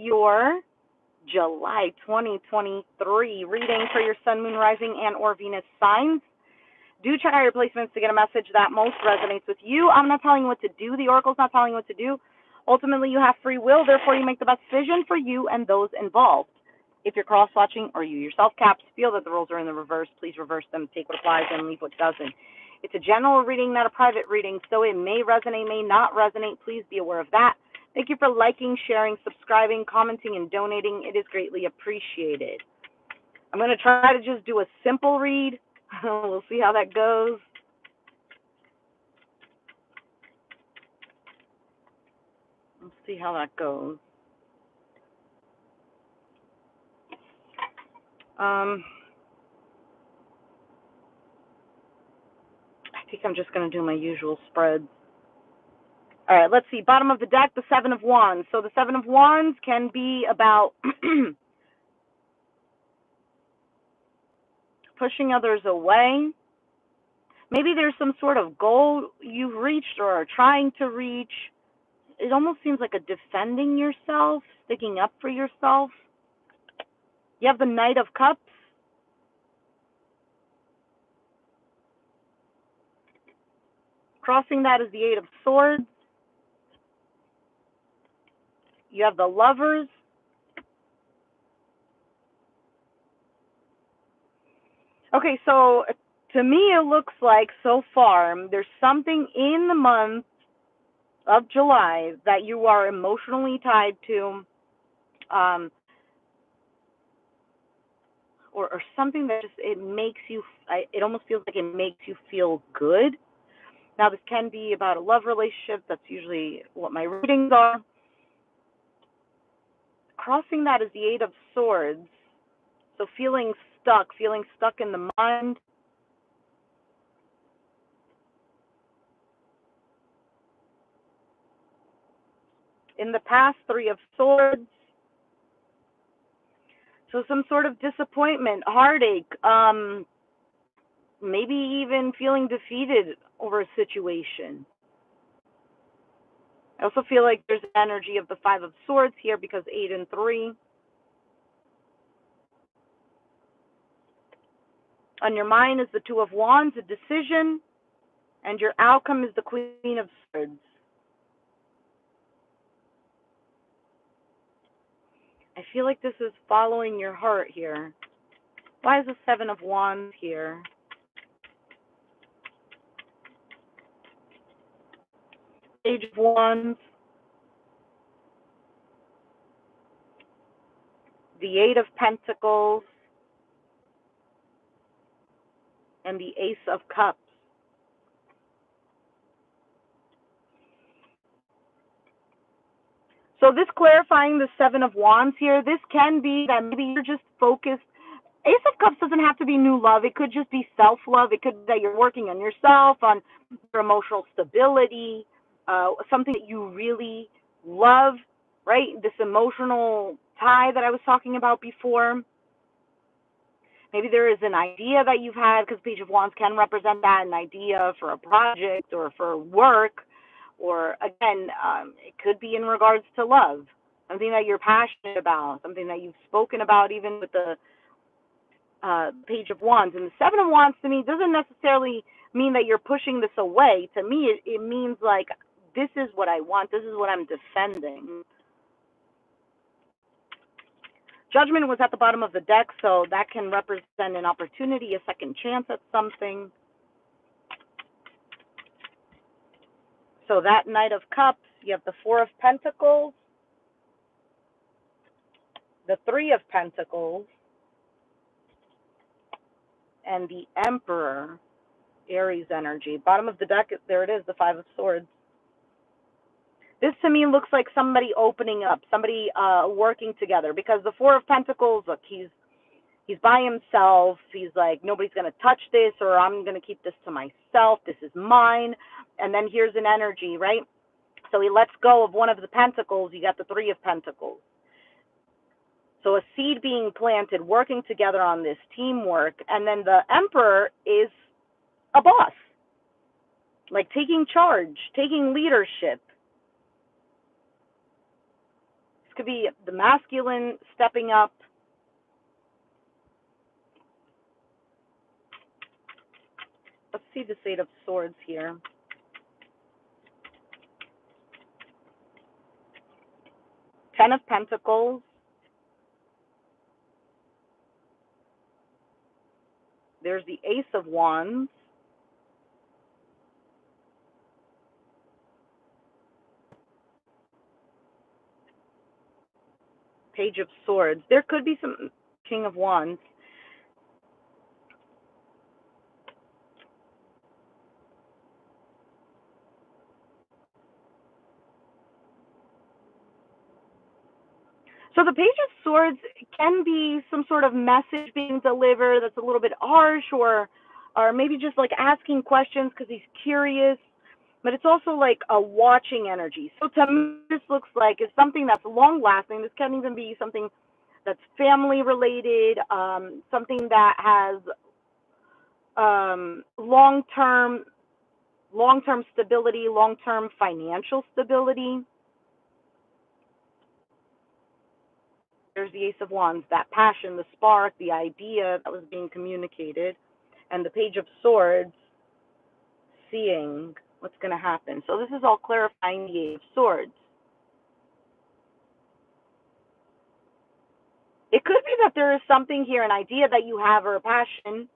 your July 2023 reading for your Sun, Moon, Rising, and or Venus signs. Do check out your placements to get a message that most resonates with you. I'm not telling you what to do. The Oracle's not telling you what to do. Ultimately, you have free will. Therefore, you make the best decision for you and those involved. If you're cross-watching or you yourself, Caps, feel that the rules are in the reverse, please reverse them. Take what applies and leave what doesn't. It's a general reading, not a private reading, so it may resonate, may not resonate. Please be aware of that. Thank you for liking, sharing, subscribing, commenting, and donating. It is greatly appreciated. I'm going to try to just do a simple read. We'll see how that goes. Let's see how that goes. I think I'm just going to do my usual spreads. All right, let's see. Bottom of the deck, the Seven of Wands. So the Seven of Wands can be about pushing others away. Maybe there's some sort of goal you've reached or are trying to reach. It almost seems like a defending yourself, sticking up for yourself. You have the Knight of Cups. Crossing that is the Eight of Swords. You have the Lovers. Okay, so to me it looks like so far there's something in the month of July that you are emotionally tied to, or something that just, it makes you, it almost feels like it makes you feel good. Now, this can be about a love relationship. That's usually what my readings are. Crossing that is the Eight of Swords. So feeling stuck in the mind. In the past, Three of Swords. So some sort of disappointment, heartache, maybe even feeling defeated over a situation. I also feel like there's energy of the Five of Swords here because 8 and 3. On your mind is the Two of Wands, a decision, and your outcome is the Queen of Swords. I feel like this is following your heart here. Why is the Seven of Wands here? Page of Wands. The Eight of Pentacles. And the Ace of Cups. So this clarifying the Seven of Wands here, this can be that maybe you're just focused. Ace of Cups doesn't have to be new love. It could just be self-love. It could be that you're working on yourself, on your emotional stability, something that you really love, right? This emotional tie that I was talking about before. Maybe there is an idea that you've had, because Page of Wands can represent that, an idea for a project or for work. Or, again, it could be in regards to love, something that you're passionate about, something that you've spoken about even with the Page of Wands. And the Seven of Wands, to me, doesn't necessarily mean that you're pushing this away. To me, it means like, this is what I want. This is what I'm defending. Judgment was at the bottom of the deck, so that can represent an opportunity, a second chance at something. So that Knight of Cups, you have the Four of Pentacles, the Three of Pentacles, and the Emperor, Aries energy. Bottom of the deck, there it is, the Five of Swords. This to me looks like somebody opening up, somebody working together, because the Four of Pentacles, look, he's by himself. He's like, nobody's going to touch this, or I'm going to keep this to myself. This is mine. And then here's an energy, right? So he lets go of one of the pentacles. You got the Three of Pentacles. So a seed being planted, working together on this, teamwork. And then the Emperor is a boss, like taking charge, taking leadership. This could be the masculine stepping up. Let's see this Eight of Swords here. Ten of Pentacles. There's the Ace of Wands. Page of Swords. There could be some King of Wands. So the Page of Swords can be some sort of message being delivered that's a little bit harsh, or maybe just like asking questions because he's curious. But it's also like a watching energy. So to me, this looks like it's something that's long lasting. This can even be something that's family related, something that has long-term stability, long-term financial stability. There's the Ace of Wands, that passion, the spark, the idea that was being communicated, and the Page of Swords, seeing what's going to happen. So this is all clarifying the Eight of Swords. It could be that there is something here, an idea that you have or a passion,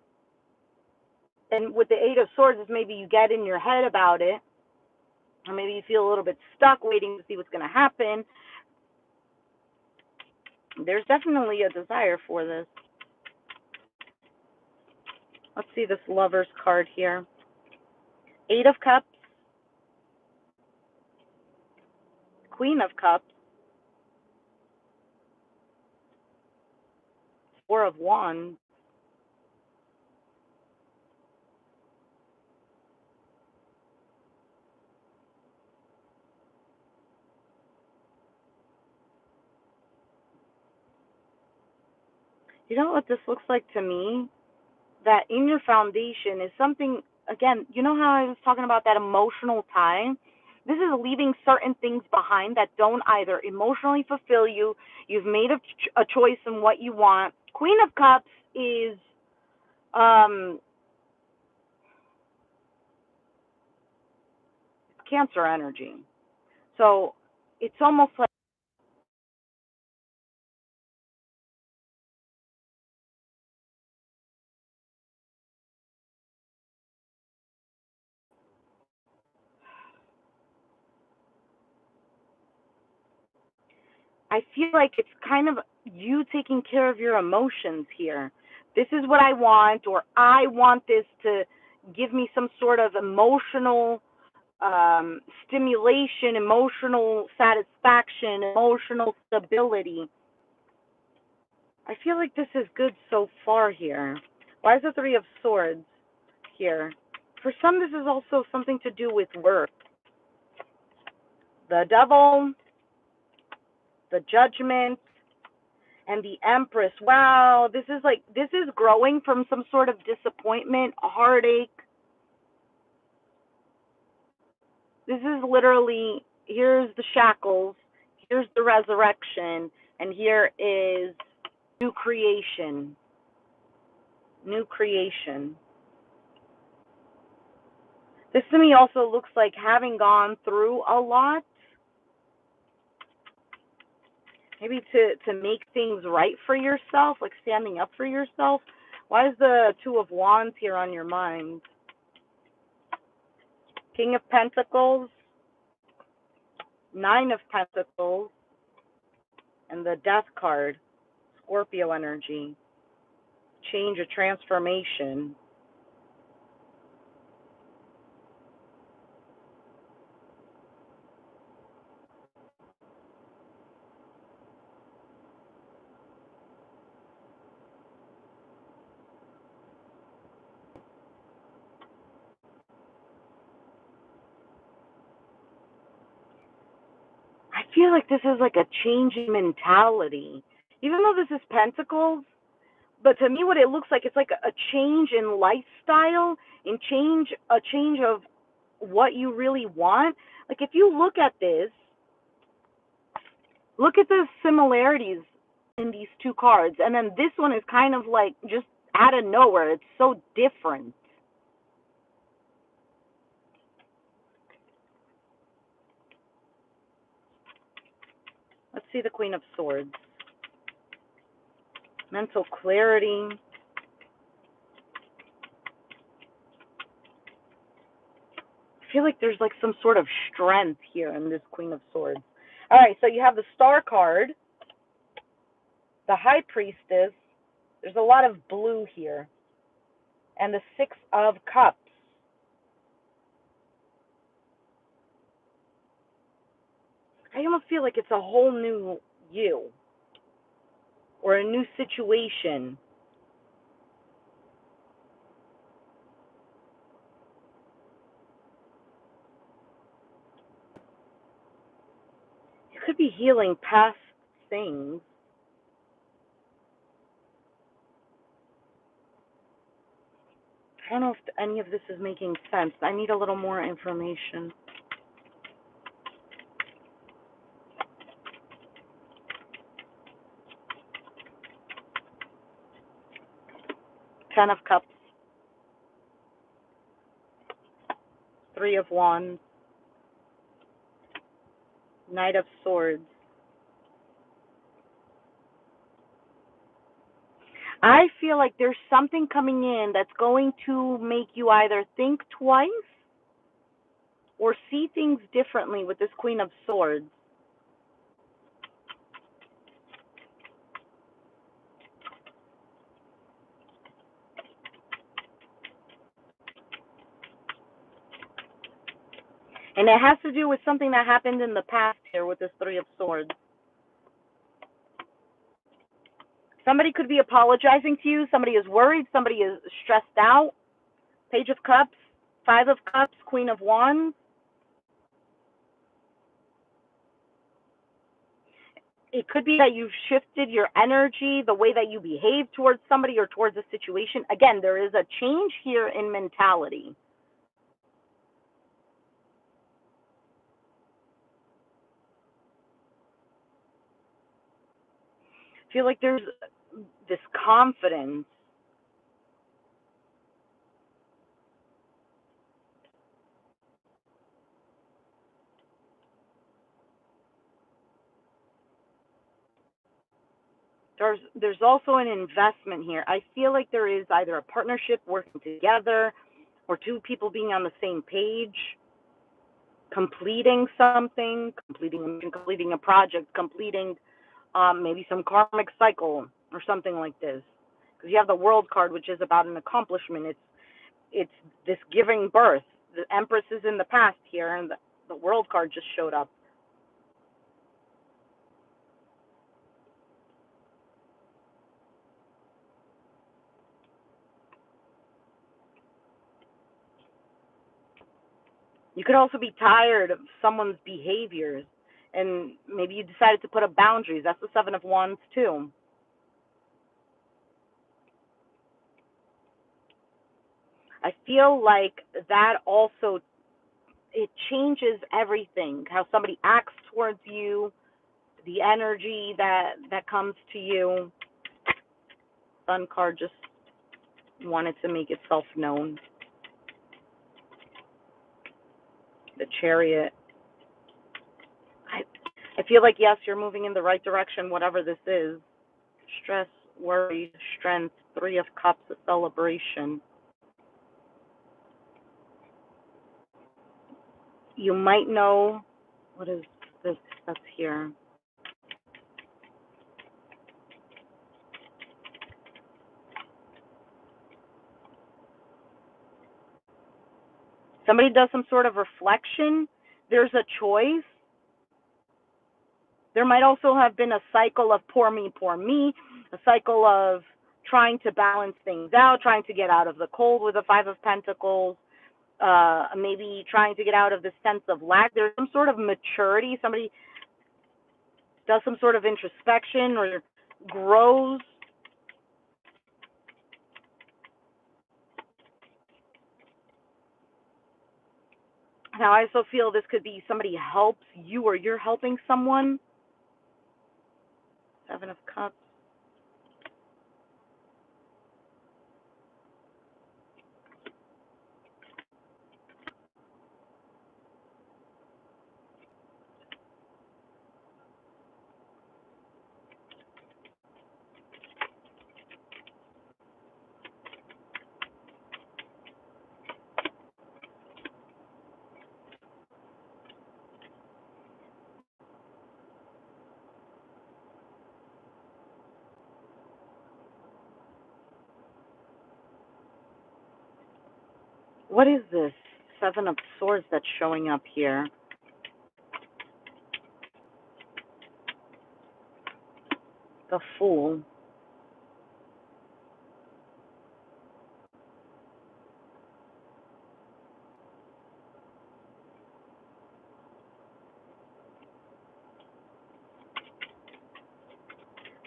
and with the Eight of Swords is maybe you get in your head about it, or maybe you feel a little bit stuck waiting to see what's going to happen. There's definitely a desire for this. Let's see this Lover's card here. Eight of Cups, Queen of Cups, Four of Wands. You know what this looks like to me? That in your foundation is something, again, you know how I was talking about that emotional tie? This is leaving certain things behind that don't either emotionally fulfill you. You've made a choice in what you want. Queen of Cups is Cancer energy. So it's almost like I feel like it's kind of you taking care of your emotions here. This is what I want, or I want this to give me some sort of emotional stimulation, emotional satisfaction, emotional stability. I feel like this is good so far here. Why is the Three of Swords here? For some, this is also something to do with work. The Devil, the Judgment, and the Empress. Wow, this is growing from some sort of disappointment, a heartache. This is literally, here's the shackles, here's the resurrection, and here is new creation. New creation. This to me also looks like having gone through a lot, maybe to make things right for yourself, like standing up for yourself. Why is the Two of Wands here on your mind? King of Pentacles, Nine of Pentacles, and the Death card, Scorpio energy. Change, a transformation. I feel like this is like a changing mentality. Even though this is Pentacles, but to me what it looks like, it's like a change in lifestyle, and a change of what you really want. Like if you look at this, Look at the similarities in these two cards. And then this one is kind of like just out of nowhere. It's so different. Let's see the Queen of Swords. Mental clarity. I feel like there's like some sort of strength here in this Queen of Swords. All right, so you have the Star card, the High Priestess. There's a lot of blue here. And the Six of Cups. I almost feel like it's a whole new you or a new situation. You could be healing past things. I don't know if any of this is making sense. I need a little more information. Ten of Cups, Three of Wands, Knight of Swords. I feel like there's something coming in that's going to make you either think twice or see things differently with this Queen of Swords. And it has to do with something that happened in the past here with this Three of Swords. Somebody could be apologizing to you. Somebody is worried. Somebody is stressed out. Page of Cups, Five of Cups, Queen of Wands. It could be that you've shifted your energy, the way that you behave towards somebody or towards a situation. Again, there is a change here in mentality. I feel like there's this confidence. There's also an investment here. I feel like there is either a partnership working together or two people being on the same page, completing something, completing a project, completing maybe some karmic cycle or something like this. Because you have the World card, which is about an accomplishment. It's this giving birth. The Empress is in the past here, and the World card just showed up. You could also be tired of someone's behaviors, and maybe you decided to put up boundaries. That's the Seven of Wands too. I feel like that also, it changes everything. How somebody acts towards you, the energy that comes to you. Sun card just wanted to make itself known. The Chariot. I I feel like yes, you're moving in the right direction, whatever this is. Stress, worry, strength, Three of Cups, a celebration. You might know what is this that's here. Somebody does some sort of reflection. There's a choice. There might also have been a cycle of poor me, a cycle of trying to balance things out, trying to get out of the cold with the Five of Pentacles, maybe trying to get out of the sense of lack. There's some sort of maturity. Somebody does some sort of introspection or grows. Now, I also feel this could be somebody helps you or you're helping someone. Seven of Cups. What is this Seven of Swords that's showing up here? The Fool.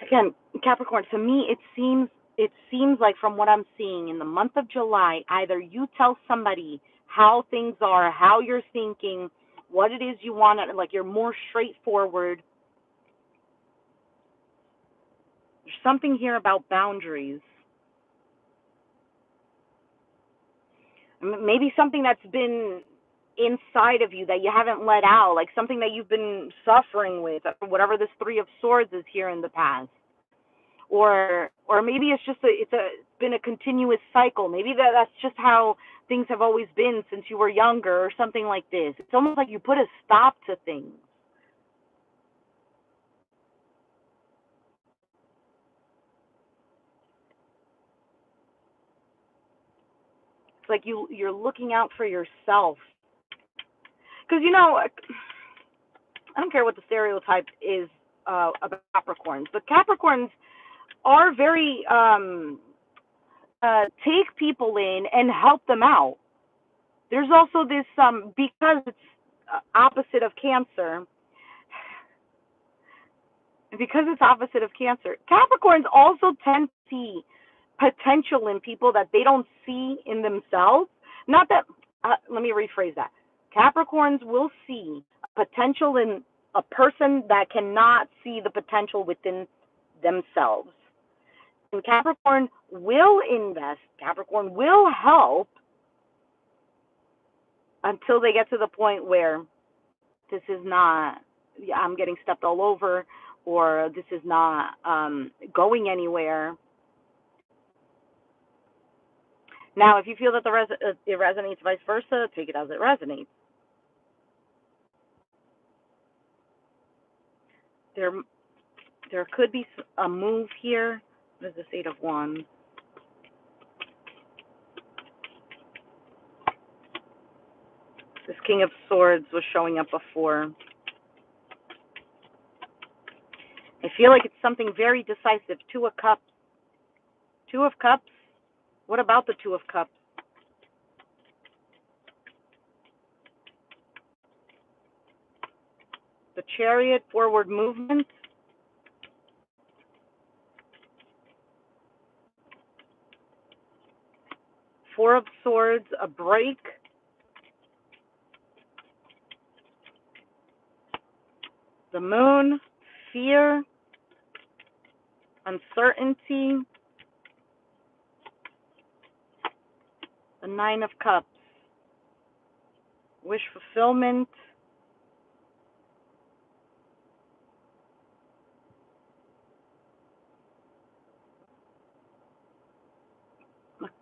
Again, Capricorn, to me it seems like from what I'm seeing in the month of July, either you tell somebody how things are, how you're thinking, what it is you want, like you're more straightforward. There's something here about boundaries. Maybe something that's been inside of you that you haven't let out, like something that you've been suffering with, whatever this Three of Swords is here in the past. Or maybe it's just been a continuous cycle. Maybe that's just how things have always been since you were younger or something like this. It's almost like you put a stop to things. It's like you're looking out for yourself. Because I don't care what the stereotype is about Capricorns, but Capricorns are very take people in and help them out. There's also this because it's opposite of Cancer. Because it's opposite of Cancer, Capricorns also tend to see potential in people that they don't see in themselves. Not that, let me rephrase that. Capricorns will see potential in a person that cannot see the potential within themselves. And Capricorn will invest, Capricorn will help until they get to the point where this is not, I'm getting stepped all over, or this is not going anywhere. Now, if you feel that it resonates vice versa, take it as it resonates. There, there could be a move here. What is this Eight of Wands? This King of Swords was showing up before. I feel like it's something very decisive. Two of Cups. Two of Cups. What about the Two of Cups? The Chariot, forward movement. Four of Swords, a break. The Moon, fear, uncertainty. The Nine of Cups, wish fulfillment.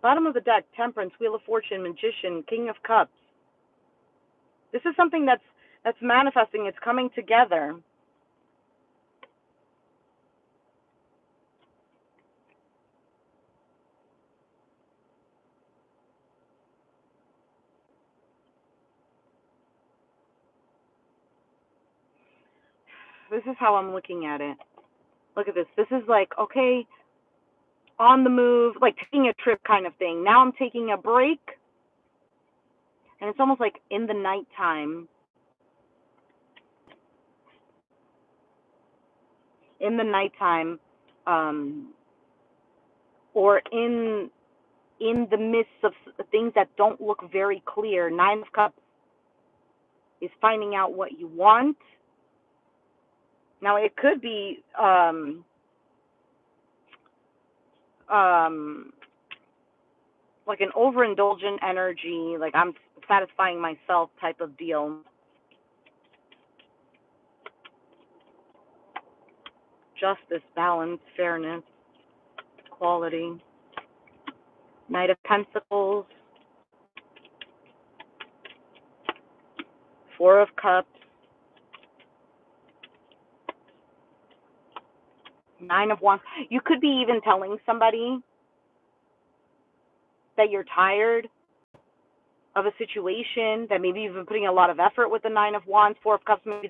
Bottom of the deck, Temperance, Wheel of Fortune, Magician, King of Cups. This is something that's manifesting. It's coming together. This is how I'm looking at it. Look at this. This is like, okay, on the move, like taking a trip kind of thing. Now I'm taking a break. And it's almost like in the nighttime. In the nighttime, or in the midst of things that don't look very clear. Nine of Cups is finding out what you want. Now, it could be um, like an overindulgent energy, like I'm satisfying myself type of deal. Justice, balance, fairness, equality. Knight of Pentacles, Four of Cups, Nine of Wands. You could be even telling somebody that you're tired of a situation, that maybe you've been putting a lot of effort with the Nine of Wands. Four of Cups, maybe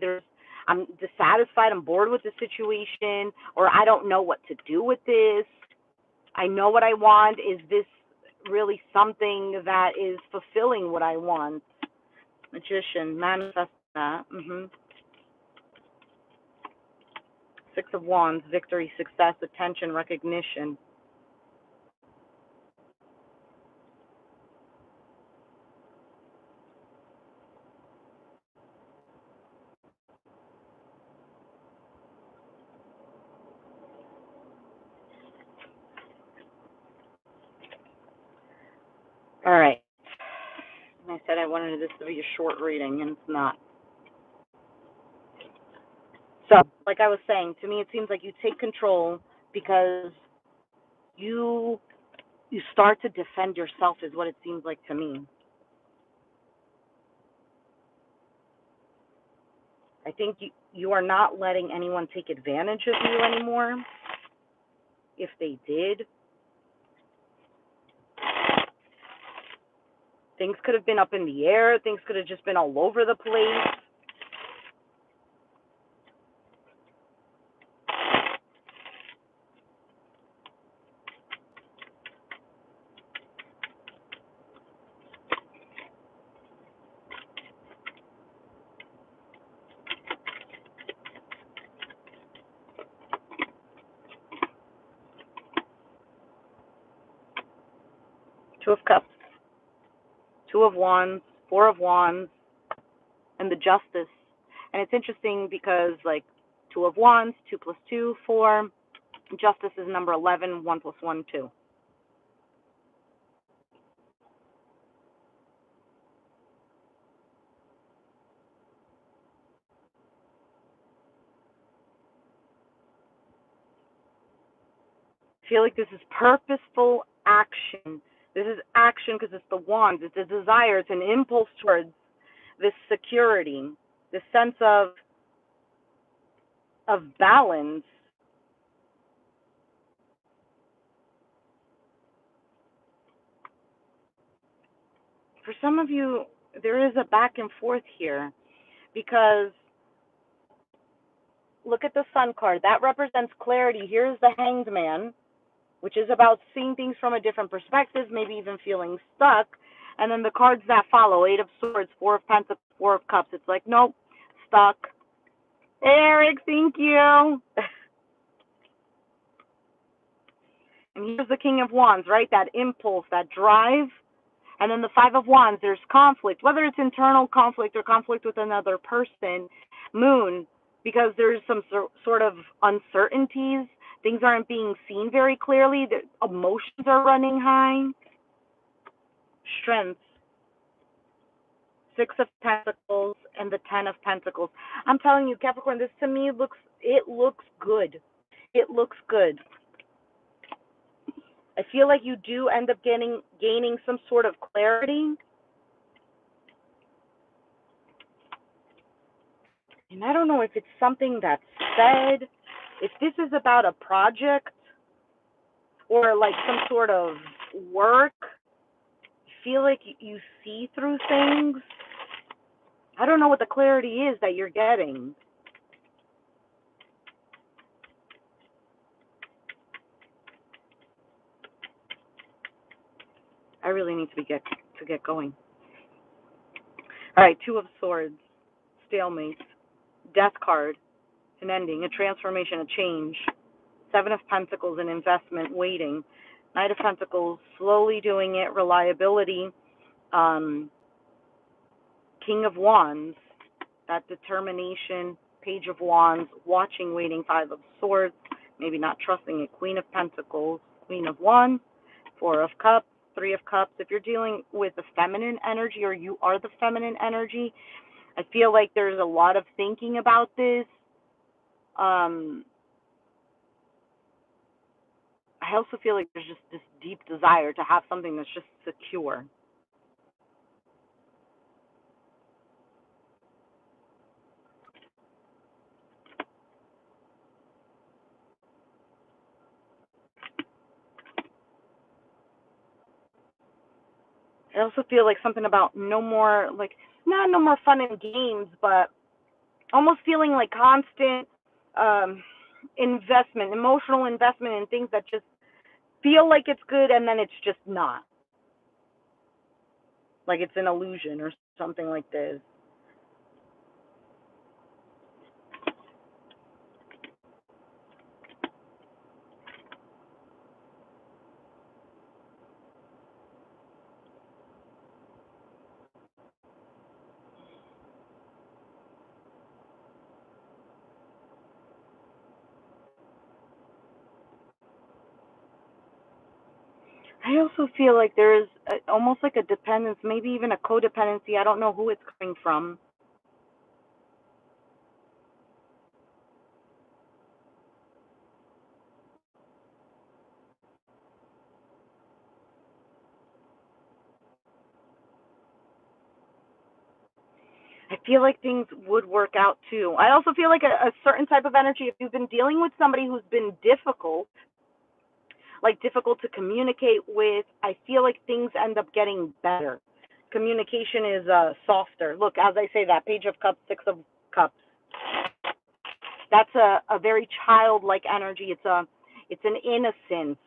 I'm dissatisfied, I'm bored with the situation, or I don't know what to do with this. I know what I want. Is this really something that is fulfilling what I want? Magician, manifest that. Six of Wands, victory, success, attention, recognition. All right. I said I wanted this to be a short reading, and it's not. So, like I was saying, to me it seems like you take control because you you start to defend yourself, is what it seems like to me. I think you are not letting anyone take advantage of you anymore. If they did, things could have been up in the air. Things could have just been all over the place. Two of Cups, Two of Wands, Four of Wands, and the Justice. And it's interesting because, like, Two of Wands, 2 plus 2, 4. Justice is number 11, 1 plus 1, 2. I feel like this is purposeful action. This is action because it's the wands. It's a desire. It's an impulse towards this security, this sense of balance. For some of you, there is a back and forth here because look at the Sun card. That represents clarity. Here's the Hanged Man, which is about seeing things from a different perspective, maybe even feeling stuck. And then the cards that follow, Eight of Swords, Four of Pentacles, Four of Cups. It's like, nope, stuck. Hey, Eric, thank you. And here's the King of Wands, right? That impulse, that drive. And then the Five of Wands, there's conflict, whether it's internal conflict or conflict with another person. Moon, because there's some sort of uncertainties. Things aren't being seen very clearly. The emotions are running high. Strength, Six of Pentacles, and the Ten of Pentacles. I'm telling you, Capricorn, this to me looks good. It looks good. I feel like you do end up gaining some sort of clarity. And I don't know if it's something that's said, if this is about a project or like some sort of work. I feel like you see through things. I don't know what the clarity is that you're getting. I really need to get going. All right, Two of Swords, stalemate, Death card, an ending, a transformation, a change. Seven of Pentacles, an investment, waiting. Knight of Pentacles, slowly doing it, reliability. King of Wands, that determination. Page of Wands, watching, waiting. Five of Swords, maybe not trusting it. Queen of Pentacles, Queen of Wands, Four of Cups, Three of Cups. If you're dealing with the feminine energy or you are the feminine energy, I feel like there's a lot of thinking about this. I also feel like there's just this deep desire to have something that's just secure. I also feel like something about no more, like, not no more fun and games, but almost feeling like constant investment, emotional investment in things that just feel like it's good and then it's just not. Like it's an illusion or something like this. I also feel like there is almost like a dependence, maybe even a codependency. I don't know who it's coming from. I feel like things would work out too. I also feel like a certain type of energy, if you've been dealing with somebody who's been difficult, like difficult to communicate with, I feel like things end up getting better. Communication is softer. Look, as I say, that Page of Cups, Six of Cups. That's a very childlike energy. It's an innocence.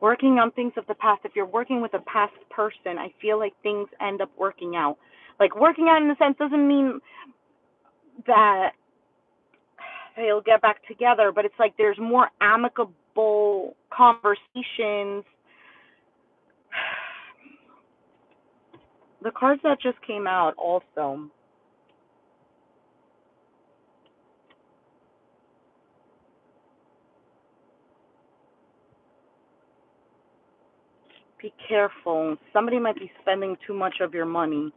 Working on things of the past. If you're working with a past person, I feel like things end up working out. Like working out in a sense doesn't mean that they'll get back together, but it's like there's more amicable conversations. The cards that just came out also. Be careful. Somebody might be spending too much of your money,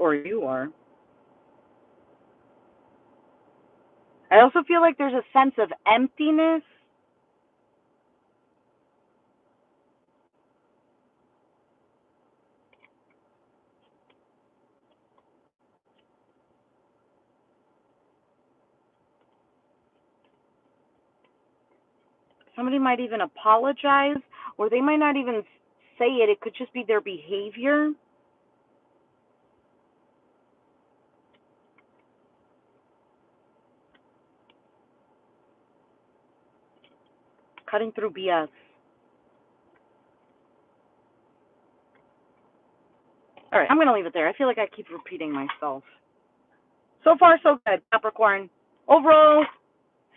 or you are. I also feel like there's a sense of emptiness. Somebody might even apologize, or they might not even say it. It could just be their behavior. Cutting through BS. All right, I'm going to leave it there. I feel like I keep repeating myself. So far, so good, Capricorn. Overall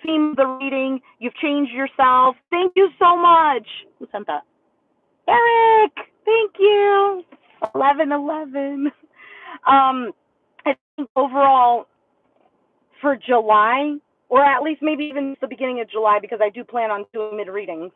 theme of the reading, you've changed yourself. Thank you so much. Who sent that? Eric, thank you. 1111. I think overall for July, or at least maybe even the beginning of July, because I do plan on doing mid readings,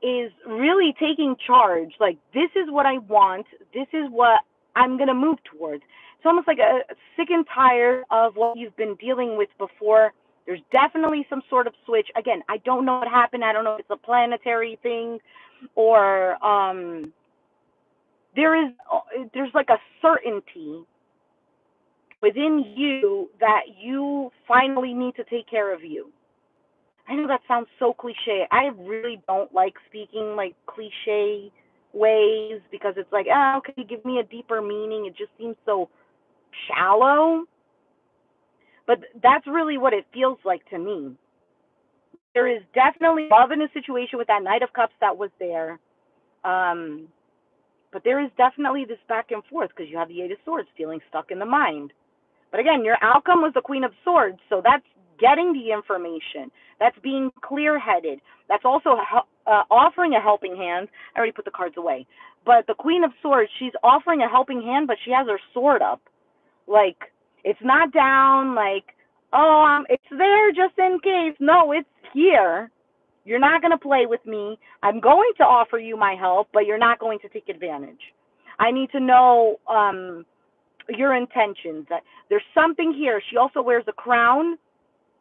is really taking charge. Like, this is what I want. This is what I'm going to move towards. It's almost like a sick and tired of what you've been dealing with before. There's definitely some sort of switch. Again, I don't know what happened. I don't know if it's a planetary thing or there's like a certainty within you that you finally need to take care of you. I know that sounds so cliche. I really don't like speaking like cliche ways because it's like, oh, okay, give me a deeper meaning. It just seems so shallow. But that's really what it feels like to me. There is definitely love in a situation with that Knight of Cups that was there. Um, but there is definitely this back and forth because you have the Eight of Swords feeling stuck in the mind. But again, your outcome was the Queen of Swords, so that's getting the information. That's being clear-headed. That's also offering a helping hand. I already put the cards away. But the Queen of Swords, she's offering a helping hand, but she has her sword up. Like, it's not down, like, oh, it's there just in case. No, it's here. You're not going to play with me. I'm going to offer you my help, but you're not going to take advantage. I need to know your intentions. There's something here. She also wears a crown.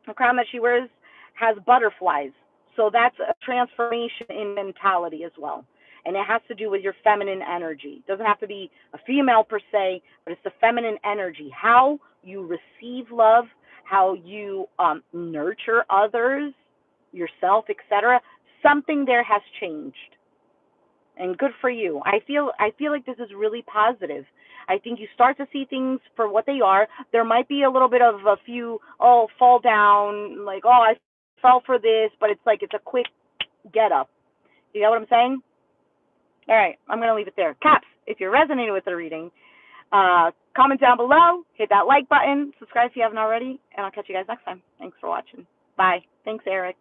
The crown that she wears has butterflies. So that's a transformation in mentality as well. And it has to do with your feminine energy. It doesn't have to be a female per se, but it's the feminine energy. How you receive love, how you nurture others, yourself, etc. Something there has changed. And good for you. I feel like this is really positive. I think you start to see things for what they are. There might be a little bit of a few, fall down, like, I fell for this, but it's like it's a quick get up. You know what I'm saying? All right, I'm going to leave it there. Caps, if you're resonating with the reading, comment down below, hit that like button, subscribe if you haven't already, and I'll catch you guys next time. Thanks for watching. Bye. Thanks, Eric.